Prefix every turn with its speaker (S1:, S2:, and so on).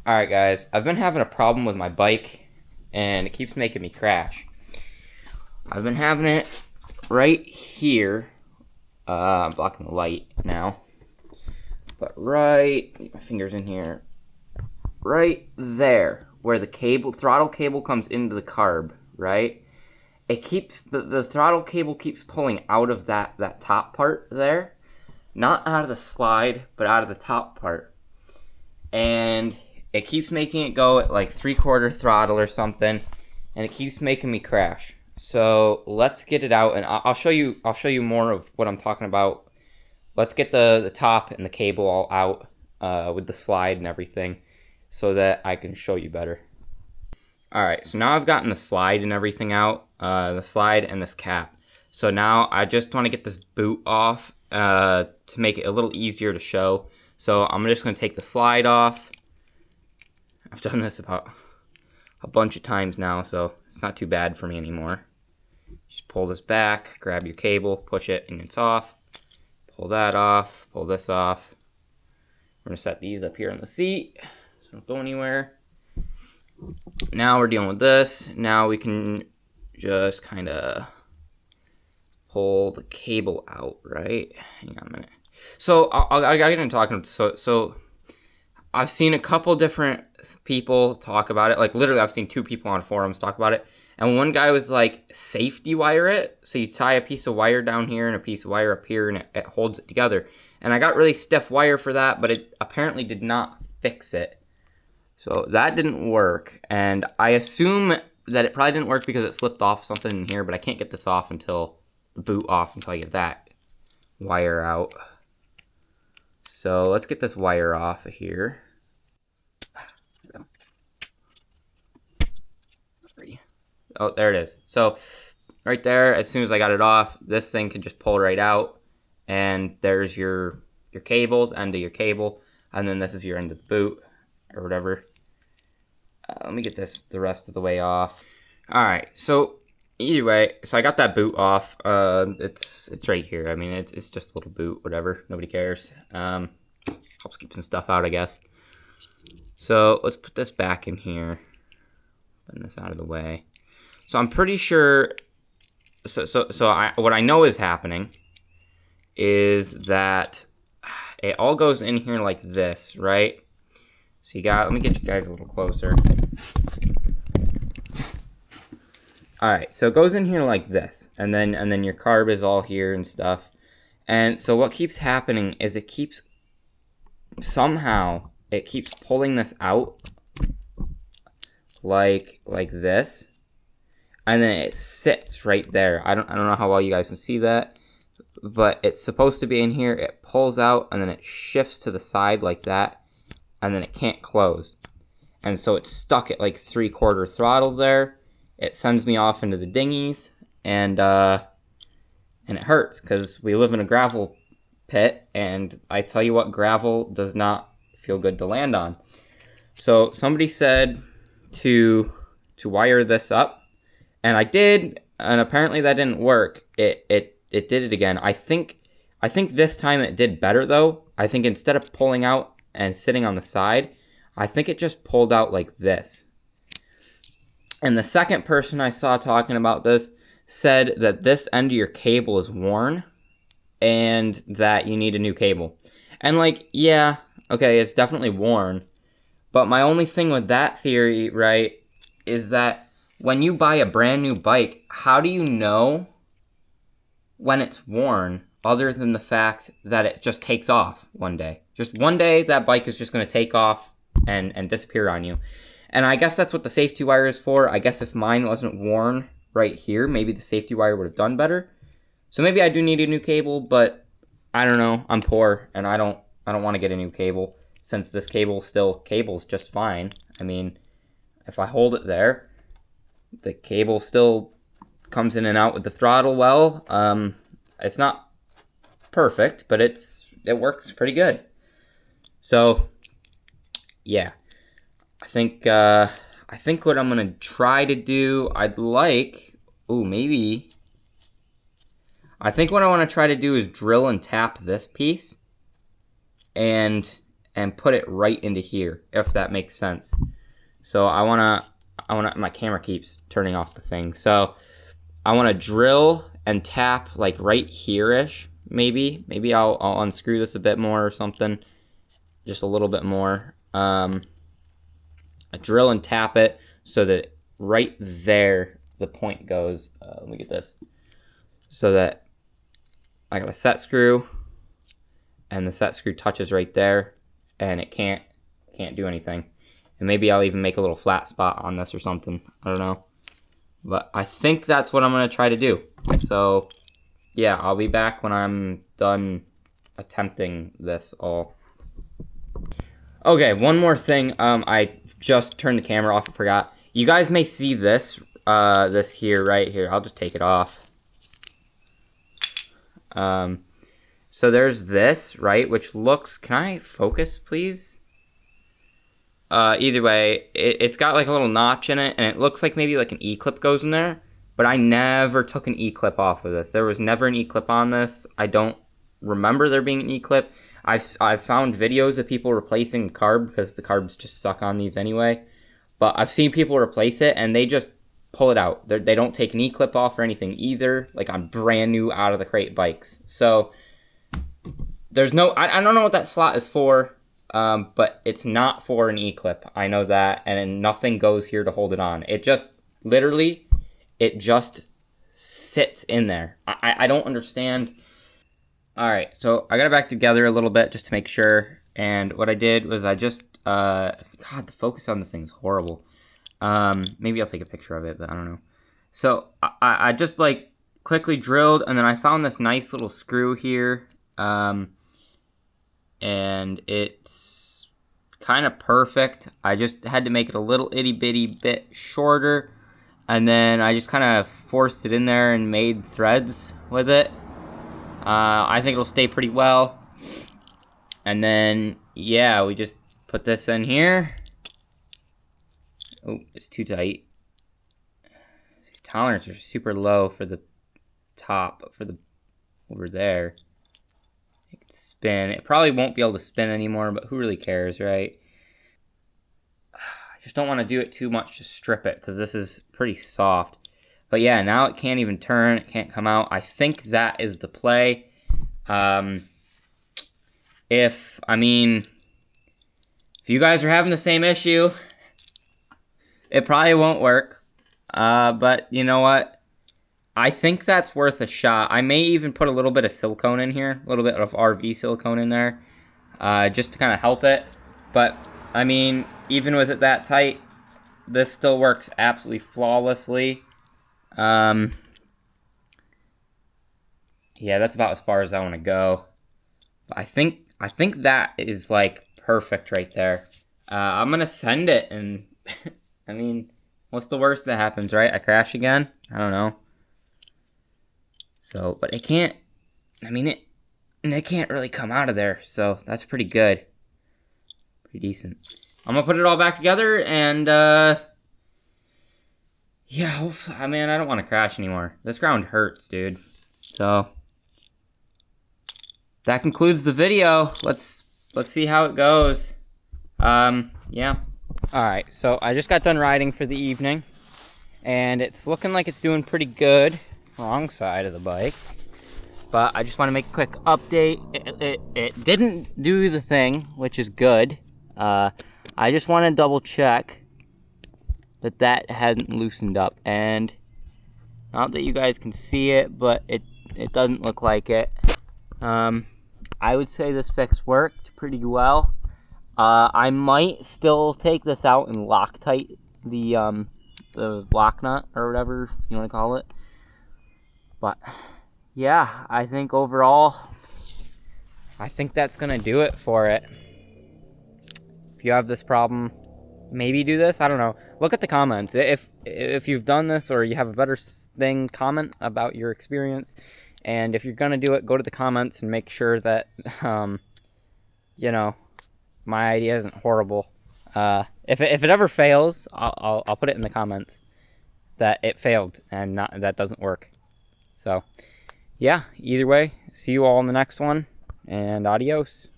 S1: Alright guys, I've been having a problem with my bike and it keeps making me crash. I've been having it right here. I'm blocking the light now. But my finger's in here. Right there, where the throttle cable comes into the carb, right? It keeps, the throttle cable keeps pulling out of that top part there. Not out of the slide, but out of the top part. And it keeps making it go at like 3/4 throttle or something, and it keeps making me crash. So let's get it out, and I'll show you more of what I'm talking about. Let's get the top and the cable all out with the slide and everything, so that I can show you better. Alright, so now I've gotten the slide and everything out, the slide and this cap. So now I just want to get this boot off to make it a little easier to show. So I'm just going to take the slide off. I've done this about a bunch of times now, so it's not too bad for me anymore. Just pull this back, grab your cable, push it, and it's off. Pull that off, pull this off. We're going to set these up here on the seat, so don't go anywhere. Now we're dealing with this. Now we can just kind of pull the cable out, right? Hang on a minute. So I'll get into talking. So I've seen a couple different people talk about it. Like literally, I've seen 2 people on forums talk about it. And one guy was like, safety wire it. So you tie a piece of wire down here and a piece of wire up here, and it holds it together. And I got really stiff wire for that, but it apparently did not fix it. So that didn't work. And I assume that it probably didn't work because it slipped off something in here, but I can't get this off until the boot off until I get that wire out. So let's get this wire off of here. Oh, there it is. So right there, as soon as I got it off, this thing can just pull right out, and there's your cable, the end of your cable, and then this is your end of the boot or whatever. Let me get this the rest of the way off. All right, so either way, so I got that boot off. It's right here. I mean, it's just a little boot, whatever. Nobody cares. Helps keep some stuff out, I guess. So let's put this back in here. Putting this out of the way. So I'm pretty sure. What I know is happening is that it all goes in here like this, right? So let me get you guys a little closer. All right, so it goes in here like this, and then your carb is all here and stuff. And so what keeps happening is it keeps pulling this out like this, and then it sits right there. I don't know how well you guys can see that, but it's supposed to be in here. It pulls out, and then it shifts to the side like that, and then it can't close. And so it's stuck at like 3/4 throttle there. It sends me off into the dinghies, and it hurts because we live in a gravel pit, and I tell you what, gravel does not feel good to land on. So somebody said to wire this up, and I did, and apparently that didn't work. It did it again. I think this time it did better though. I think instead of pulling out and sitting on the side, I think it just pulled out like this. And the second person I saw talking about this said that this end of your cable is worn and that you need a new cable. And like, yeah, okay, it's definitely worn. But my only thing with that theory, right, is that when you buy a brand new bike, how do you know when it's worn other than the fact that it just takes off one day? Just one day, that bike is just going to take off and disappear on you. And I guess that's what the safety wire is for. I guess if mine wasn't worn right here, maybe the safety wire would have done better. So maybe I do need a new cable, but I don't know. I'm poor, and I don't want to get a new cable since this cable cable's just fine. I mean, if I hold it there, the cable still comes in and out with the throttle well. It's not perfect, but it works pretty good. So yeah, I think what I'm gonna try to do, I think what I want to try to do is drill and tap this piece and and put it right into here, if that makes sense. So I wanna, my camera keeps turning off the thing. So I wanna drill and tap like right here-ish, maybe. Maybe I'll unscrew this a bit more or something. Just a little bit more. I drill and tap it so that right there the point goes. Let me get this. So that I got a set screw, and the set screw touches right there, and it can't do anything. And maybe I'll even make a little flat spot on this or something. I don't know. But I think that's what I'm going to try to do. So, yeah, I'll be back when I'm done attempting this all. Okay, one more thing. I just turned the camera off. I forgot. You guys may see this, this here, right here. I'll just take it off. So there's this, right, which looks, can I focus, please? Either way, it's got like a little notch in it, and it looks like maybe like an E-clip goes in there, but I never took an E-clip off of this. There was never an E-clip on this. I don't remember there being an E-clip. I've found videos of people replacing the carb, because the carbs just suck on these anyway, but I've seen people replace it, and they just pull it out. They don't take an E-clip off or anything either, like on brand new out of the crate bikes. So there's no, I don't know what that slot is for, but it's not for an E-clip. I know that, and nothing goes here to hold it on. It just, literally, it just sits in there. I don't understand. All right, so I got it back together a little bit just to make sure, and what I did was I just, God, the focus on this thing is horrible. Maybe I'll take a picture of it, but I don't know. So I just like quickly drilled, and then I found this nice little screw here. And it's kind of perfect. I just had to make it a little itty bitty bit shorter, and then I just kind of forced it in there and made threads with it. I think it'll stay pretty well. And then, yeah, we just put this in here. Oh, it's too tight. Tolerances are super low for the top, but for the over there, it can spin. It probably won't be able to spin anymore, but who really cares, right? I just don't want to do it too much to strip it, because this is pretty soft. But yeah, now it can't even turn. It can't come out. I think that is the play. If you guys are having the same issue, it probably won't work. But you know what? I think that's worth a shot. I may even put a little bit of silicone in here, a little bit of RV silicone in there, just to kind of help it. But I mean, even with it that tight, this still works absolutely flawlessly. Yeah, that's about as far as I want to go. I think that is like perfect right there. I'm gonna send it, and I mean, what's the worst that happens, right? I crash again? I don't know. So, but it can't, it can't really come out of there, so that's pretty good. Pretty decent. I'm gonna put it all back together, and, yeah, I don't want to crash anymore. This ground hurts, dude. So, that concludes the video. Let's see how it goes. Yeah. Alright, so I just got done riding for the evening, and it's looking like it's doing pretty good. Wrong side of the bike. But I just want to make a quick update. It didn't do the thing, which is good. I just want to double check that hadn't loosened up. And not that you guys can see it, but it doesn't look like it. I would say this fix worked pretty well. I might still take this out and Loctite the lock nut or whatever you want to call it. But yeah, I think overall, I think that's gonna do it for it. If you have this problem, maybe do this. I don't know. Look at the comments. If you've done this or you have a better thing, comment about your experience. And if you're gonna do it, go to the comments and make sure that you know, my idea isn't horrible. If it ever fails, I'll put it in the comments that it failed and that doesn't work. So, yeah, either way, see you all in the next one, and adios.